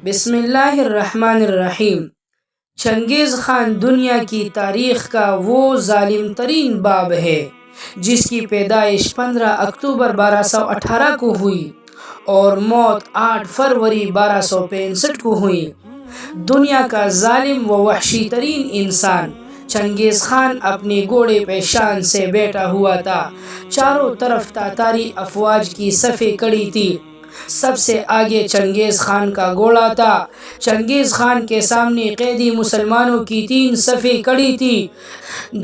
بسم اللہ الرحمن الرحیم۔ چنگیز خان دنیا کی تاریخ کا وہ ظالم ترین باب ہے جس کی پیدائش 15 اکتوبر 1218 کو ہوئی اور موت 8 فروری 1265 کو ہوئی۔ دنیا کا ظالم و وحشی ترین انسان چنگیز خان اپنے گھوڑے پہ شان سے بیٹھا ہوا تھا۔ چاروں طرف تاتاری افواج کی صفیں کڑی تھی۔ سب سے آگے چنگیز خان کا گھوڑا تھا۔ چنگیز خان کے سامنے قیدی مسلمانوں کی 3 صفیں کڑی تھی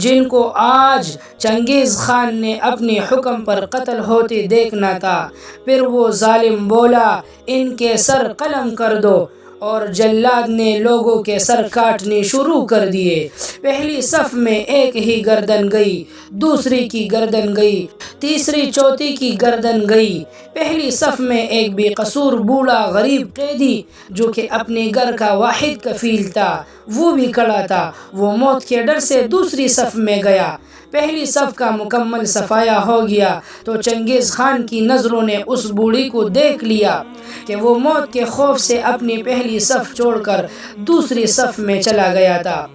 جن کو آج چنگیز خان نے اپنے حکم پر قتل ہوتے دیکھنا تھا۔ پھر وہ ظالم بولا، ان کے سر قلم کر دو، اور جلاد نے لوگوں کے سر کاٹنے شروع کر دیے۔ پہلی صف میں ایک ہی گردن گئی، دوسری کی گردن گئی، تیسری چوتھی کی گردن گئی۔ پہلی صف میں ایک بے قصور بوڑھا غریب قیدی جو کہ اپنے گھر کا واحد کفیل تھا وہ بھی کھڑا تھا۔ وہ موت کے ڈر سے دوسری صف میں گیا۔ پہلی صف کا مکمل صفایا ہو گیا تو چنگیز خان کی نظروں نے اس بوڑھی کو دیکھ لیا کہ وہ موت کے خوف سے اپنی پہلی صف چھوڑ کر دوسری صف میں چلا گیا تھا۔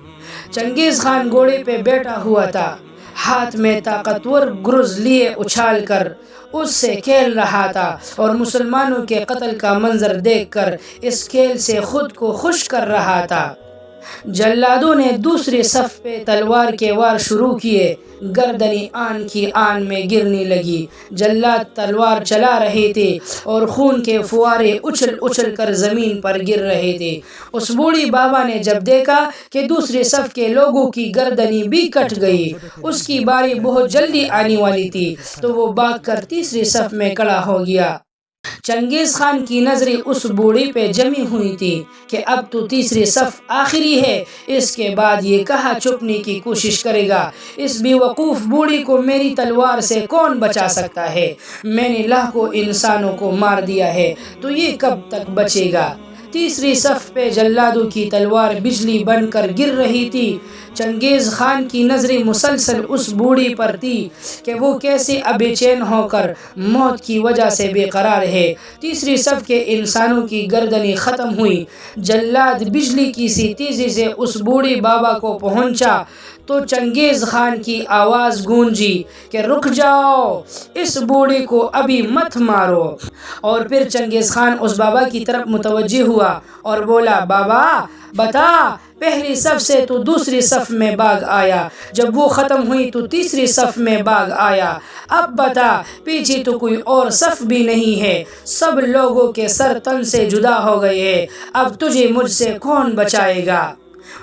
چنگیز خان گھوڑے پہ بیٹھا ہوا تھا، ہاتھ میں طاقتور گرز لیے اچھال کر اس سے کھیل رہا تھا اور مسلمانوں کے قتل کا منظر دیکھ کر اس کھیل سے خود کو خوش کر رہا تھا۔ جلادوں نے دوسری صف پہ تلوار کے وار شروع کیے۔ گردنی آن کی آن میں گرنے لگی۔ جلاد تلوار چلا رہے تھے اور خون کے فوارے اچھل اچھل کر زمین پر گر رہے تھے۔ اس بوڑھی بابا نے جب دیکھا کہ دوسری صف کے لوگوں کی گردنی بھی کٹ گئی، اس کی باری بہت جلدی آنے والی تھی، تو وہ بھاگ کر تیسری صف میں کھڑا ہو گیا۔ چنگیز خان کی نظریں اس بوڑھی پہ جمی ہوئی تھی کہ اب تو تیسری صف آخری ہے، اس کے بعد یہ کہاں چھپنے کی کوشش کرے گا؟ اس بے وقوف بوڑھی کو میری تلوار سے کون بچا سکتا ہے؟ میں نے لاکھوں انسانوں کو مار دیا ہے تو یہ کب تک بچے گا؟ تیسری صف پہ جلادوں کی تلوار بجلی بن کر گر رہی تھی۔ چنگیز خان کی نظریں مسلسل اس بوڑھی پر تھی کہ وہ کیسے بے چین ہو کر موت کی وجہ سے بے قرار ہے۔ تیسری صف کے انسانوں کی گردنیں ختم ہوئی۔ جلاد بجلی کی سی تیزی سے اس بوڑھی بابا کو پہنچا تو چنگیز خان کی آواز گونجی کہ رک جاؤ، اس بوڑھی کو ابھی مت مارو۔ اور پھر چنگیز خان اس بابا کی طرف متوجہ ہوا اور بولا، بابا بتا، پہلی صف سے تو دوسری صف میں بھاگ آیا، جب وہ ختم ہوئی تو تیسری صف میں بھاگ آیا، اب بتا پیچھے تو کوئی اور صف بھی نہیں ہے، سب لوگوں کے سر تن سے جدا ہو گئے ہیں، اب تجھے مجھ سے کون بچائے گا؟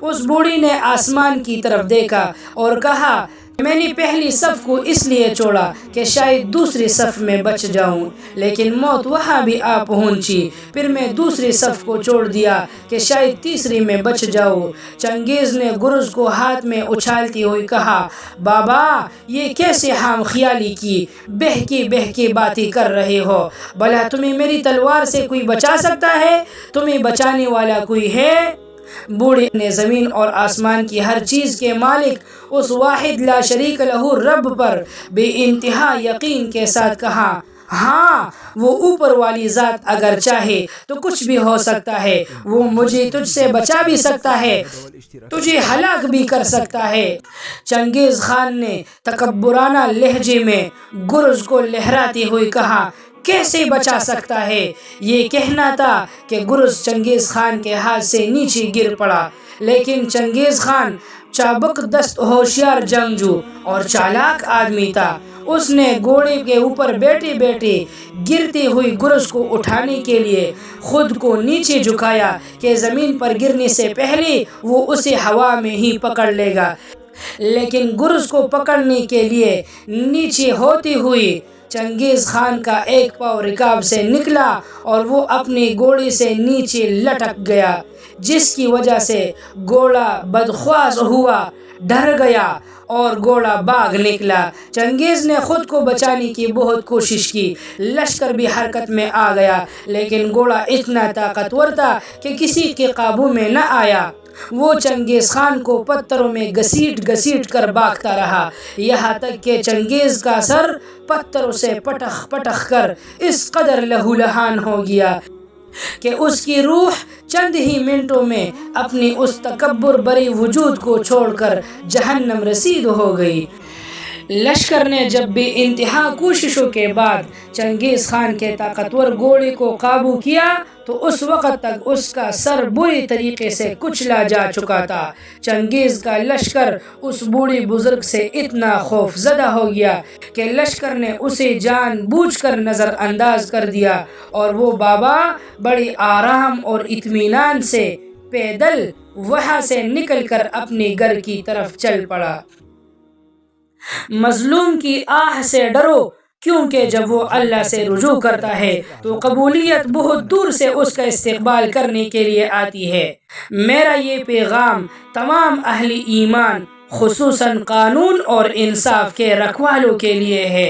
اس بوڑھی نے آسمان کی طرف دیکھا اور کہا، میں نے پہلی صف کو اس لیے چھوڑا کہ شاید دوسری صف میں بچ جاؤں، لیکن موت وہاں بھی آ پہنچی، پھر میں دوسری صف کو چھوڑ دیا کہ شاید تیسری میں بچ جاؤں۔ چنگیز نے گرز کو ہاتھ میں اچھالتی ہوئی کہا، بابا یہ کیسے خام خیالی کی بہکی باتیں کر رہے ہو؟ بھلا تمہیں میری تلوار سے کوئی بچا سکتا ہے؟ تمہیں بچانے والا کوئی ہے؟ بوڑھے نے زمین اور آسمان کی ہر چیز کے مالک اس واحد لا شریک لہو رب پر بے انتہا یقین کے ساتھ کہا، ہاں وہ اوپر والی ذات اگر چاہے تو کچھ بھی ہو سکتا ہے، وہ مجھے تجھ سے بچا بھی سکتا ہے، تجھے ہلاک بھی کر سکتا ہے۔ چنگیز خان نے تکبرانہ لہجے میں گرز کو لہراتے ہوئے کہا، کیسے بچا سکتا ہے؟ یہ کہنا تھا کہ گرز چنگیز خان کے ہاتھ سے نیچے گر پڑا، لیکن چنگیز خان چابک دست ہوشیار جنگجو اور چالاک آدمی تھا۔ اس نے گھوڑے کے اوپر بیٹھے بیٹھے گرتی ہوئی گرز کو اٹھانے کے لیے خود کو نیچے جھکایا کہ زمین پر گرنے سے پہلے وہ اسے ہوا میں ہی پکڑ لے گا، لیکن گرز کو پکڑنے کے لیے نیچے ہوتی ہوئی چنگیز خان کا ایک پاؤں رکاب سے نکلا اور وہ اپنے گھوڑے سے نیچے لٹک گیا، جس کی وجہ سے گھوڑا بدخواص ہوا، ڈر گیا اور گھوڑا بھاگ نکلا۔ چنگیز نے خود کو بچانے کی بہت کوشش کی، لشکر بھی حرکت میں آ گیا، لیکن گھوڑا اتنا طاقتور تھا کہ کسی کے قابو میں نہ آیا۔ وہ چنگیز خان کو پتھروں میں گھسیٹ کر بھاگتا رہا، یہاں تک کہ چنگیز کا سر پتھروں سے پٹخ کر اس قدر لہولہان ہو گیا کہ اس کی روح چند ہی منٹوں میں اپنی اس تکبر بری وجود کو چھوڑ کر جہنم رسید ہو گئی۔ لشکر نے جب بھی انتہا کوششوں کے بعد چنگیز خان کے طاقتور گھوڑے کو قابو کیا تو اس وقت تک اس کا سر بری طریقے سے کچلا جا چکا تھا۔ چنگیز کا لشکر اس بوڑھی بزرگ سے اتنا خوف زدہ ہو گیا کہ لشکر نے اسے جان بوجھ کر نظر انداز کر دیا، اور وہ بابا بڑی آرام اور اطمینان سے پیدل وہاں سے نکل کر اپنے گھر کی طرف چل پڑا۔ مظلوم کی آہ سے ڈرو، کیونکہ جب وہ اللہ سے رجوع کرتا ہے تو قبولیت بہت دور سے اس کا استقبال کرنے کے لیے آتی ہے۔ میرا یہ پیغام تمام اہل ایمان خصوصاً قانون اور انصاف کے رکھوالوں کے لیے ہے۔